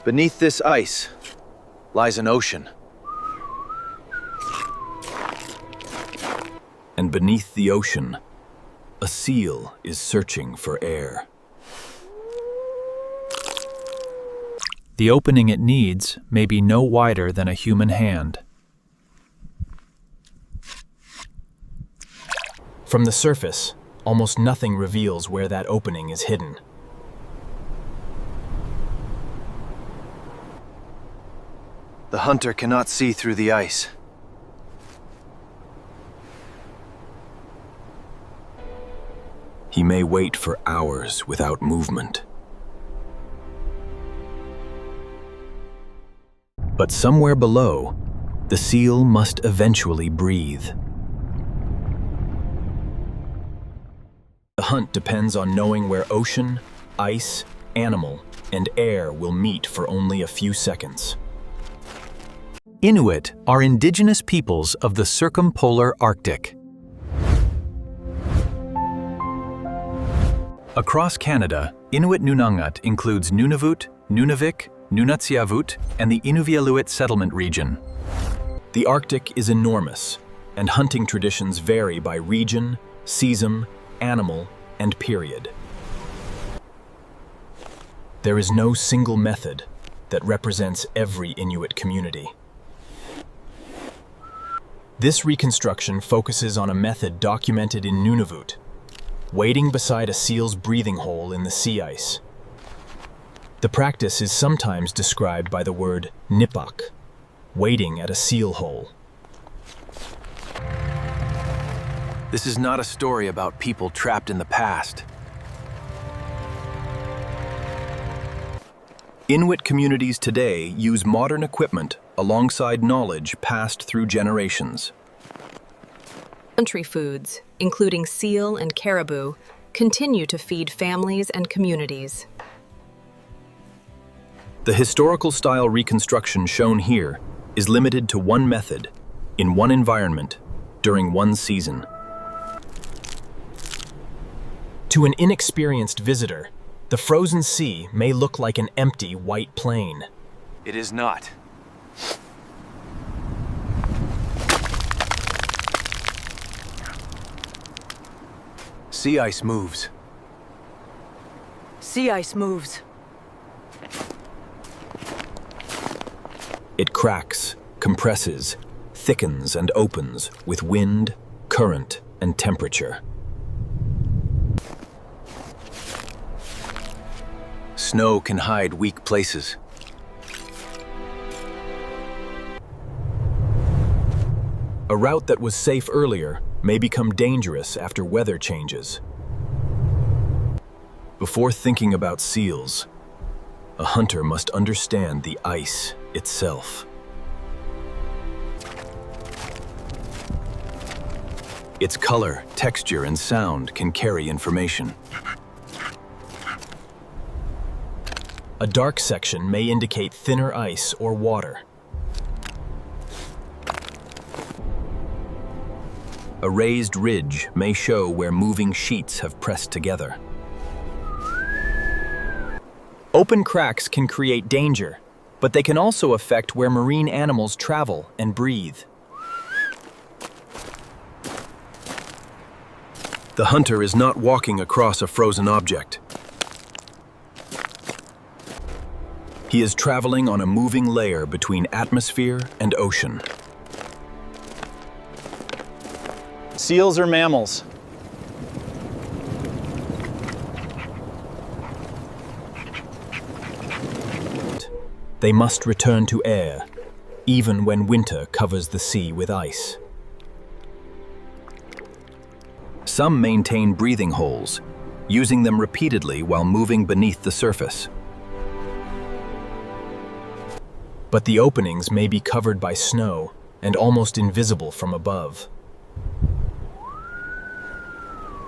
Beneath this ice lies an ocean. And beneath the ocean, a seal is searching for air. The opening it needs may be no wider than a human hand. From the surface, almost nothing reveals where that opening is hidden. The hunter cannot see through the ice. He may wait for hours without movement. But somewhere below, the seal must eventually breathe. The hunt depends on knowing where ocean, ice, animal, and air will meet for only a few seconds. Inuit are indigenous peoples of the circumpolar Arctic. Across Canada, Inuit Nunangat includes Nunavut, Nunavik, Nunatsiavut, and the Inuvialuit settlement region. The Arctic is enormous, and hunting traditions vary by region, season, animal, and period. There is no single method that represents every Inuit community. This reconstruction focuses on a method documented in Nunavut, waiting beside a seal's breathing hole in the sea ice. The practice is sometimes described by the word nipak, waiting at a seal hole. This is not a story about people trapped in the past. Inuit communities today use modern equipment alongside knowledge passed through generations. Country foods, including seal and caribou, continue to feed families and communities. The historical style reconstruction shown here is limited to one method, in one environment, during one season. To an inexperienced visitor, the frozen sea may look like an empty white plain. It is not. Sea ice moves. Sea ice moves. It cracks, compresses, thickens, and opens with wind, current, and temperature. Snow can hide weak places. A route that was safe earlier may become dangerous after weather changes. Before thinking about seals, a hunter must understand the ice itself. Its color, texture, and sound can carry information. A dark section may indicate thinner ice or water. A raised ridge may show where moving sheets have pressed together. Open cracks can create danger, but they can also affect where marine animals travel and breathe. The hunter is not walking across a frozen object. He is traveling on a moving layer between atmosphere and ocean. Seals are mammals. They must return to air, even when winter covers the sea with ice. Some maintain breathing holes, using them repeatedly while moving beneath the surface. But the openings may be covered by snow and almost invisible from above.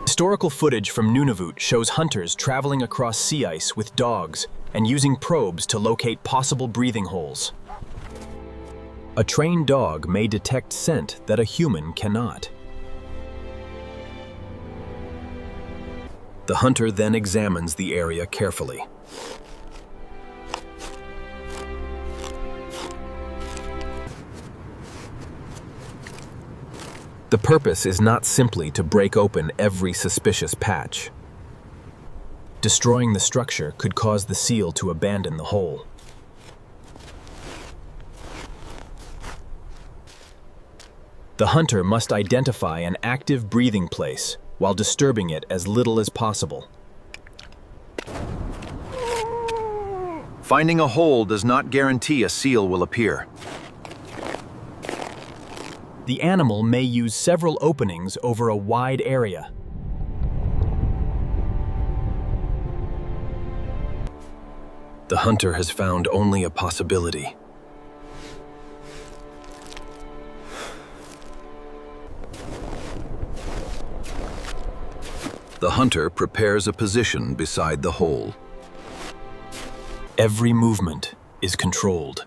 Historical footage from Nunavut shows hunters traveling across sea ice with dogs and using probes to locate possible breathing holes. A trained dog may detect scent that a human cannot. The hunter then examines the area carefully. The purpose is not simply to break open every suspicious patch. Destroying the structure could cause the seal to abandon the hole. The hunter must identify an active breathing place while disturbing it as little as possible. Finding a hole does not guarantee a seal will appear. The animal may use several openings over a wide area. The hunter has found only a possibility. The hunter prepares a position beside the hole. Every movement is controlled.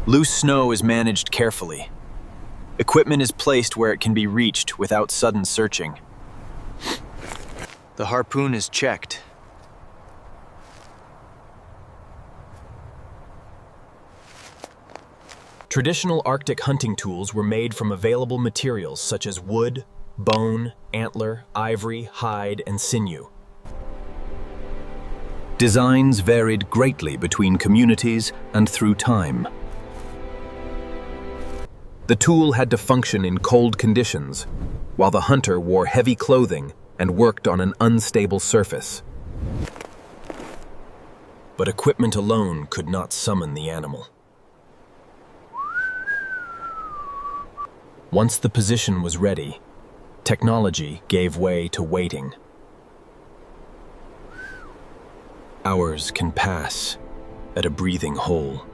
Loose snow is managed carefully. Equipment is placed where it can be reached without sudden searching. The harpoon is checked. Traditional Arctic hunting tools were made from available materials such as wood, bone, antler, ivory, hide, and sinew. Designs varied greatly between communities and through time. The tool had to function in cold conditions, while the hunter wore heavy clothing and worked on an unstable surface. But equipment alone could not summon the animal. Once the position was ready, technology gave way to waiting. Hours can pass at a breathing hole.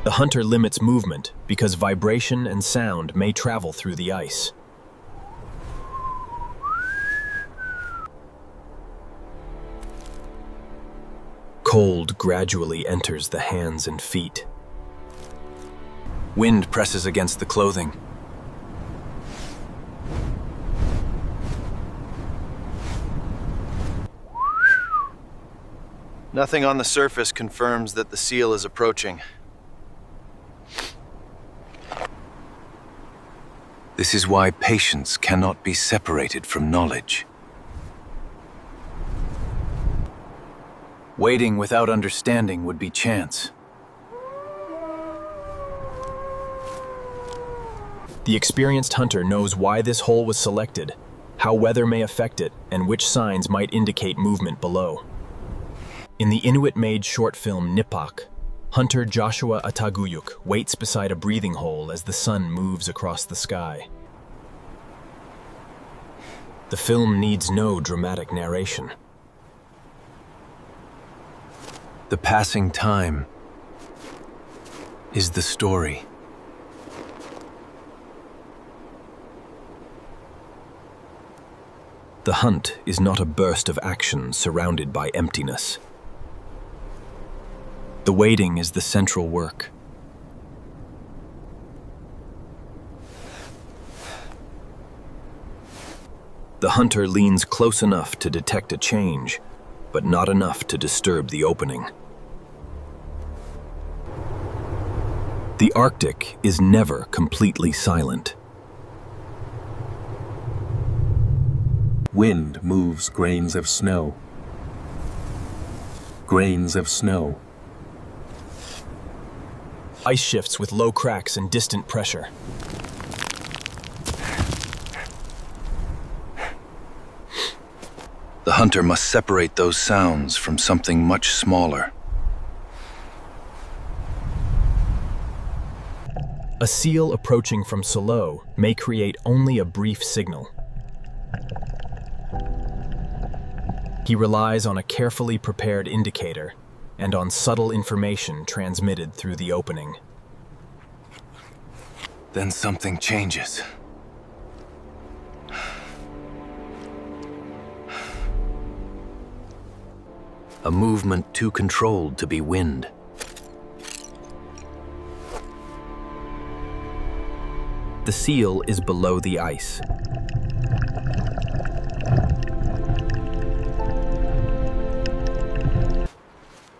The hunter limits movement because vibration and sound may travel through the ice. Cold gradually enters the hands and feet. Wind presses against the clothing. Nothing on the surface confirms that the seal is approaching. This is why patience cannot be separated from knowledge. Waiting without understanding would be chance. The experienced hunter knows why this hole was selected, how weather may affect it, and which signs might indicate movement below. In the Inuit-made short film Nipak, hunter Joshua Ataguyuk waits beside a breathing hole as the sun moves across the sky. The film needs no dramatic narration. The passing time is the story. The hunt is not a burst of action surrounded by emptiness. The waiting is the central work. The hunter leans close enough to detect a change, but not enough to disturb the opening. The Arctic is never completely silent. Wind moves grains of snow. Grains of snow. Ice shifts with low cracks and distant pressure. The hunter must separate those sounds from something much smaller. A seal approaching from Salo may create only a brief signal. He relies on a carefully prepared indicator and on subtle information transmitted through the opening. Then something changes. A movement too controlled to be wind. The seal is below the ice.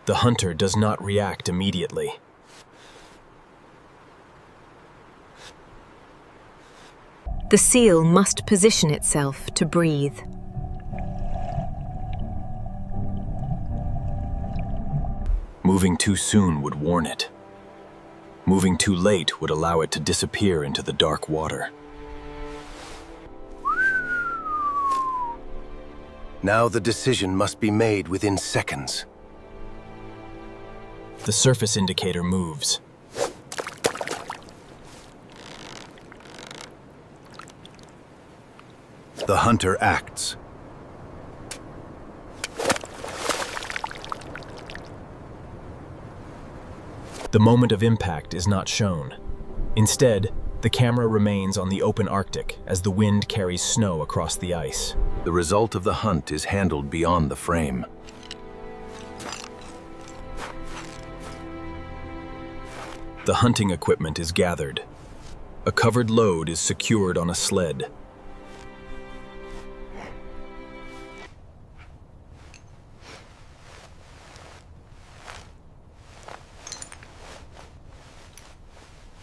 The hunter does not react immediately. The seal must position itself to breathe. Moving too soon would warn it. Moving too late would allow it to disappear into the dark water. Now the decision must be made within seconds. The surface indicator moves. The hunter acts. The moment of impact is not shown. Instead, the camera remains on the open Arctic as the wind carries snow across the ice. The result of the hunt is handled beyond the frame. The hunting equipment is gathered. A covered load is secured on a sled.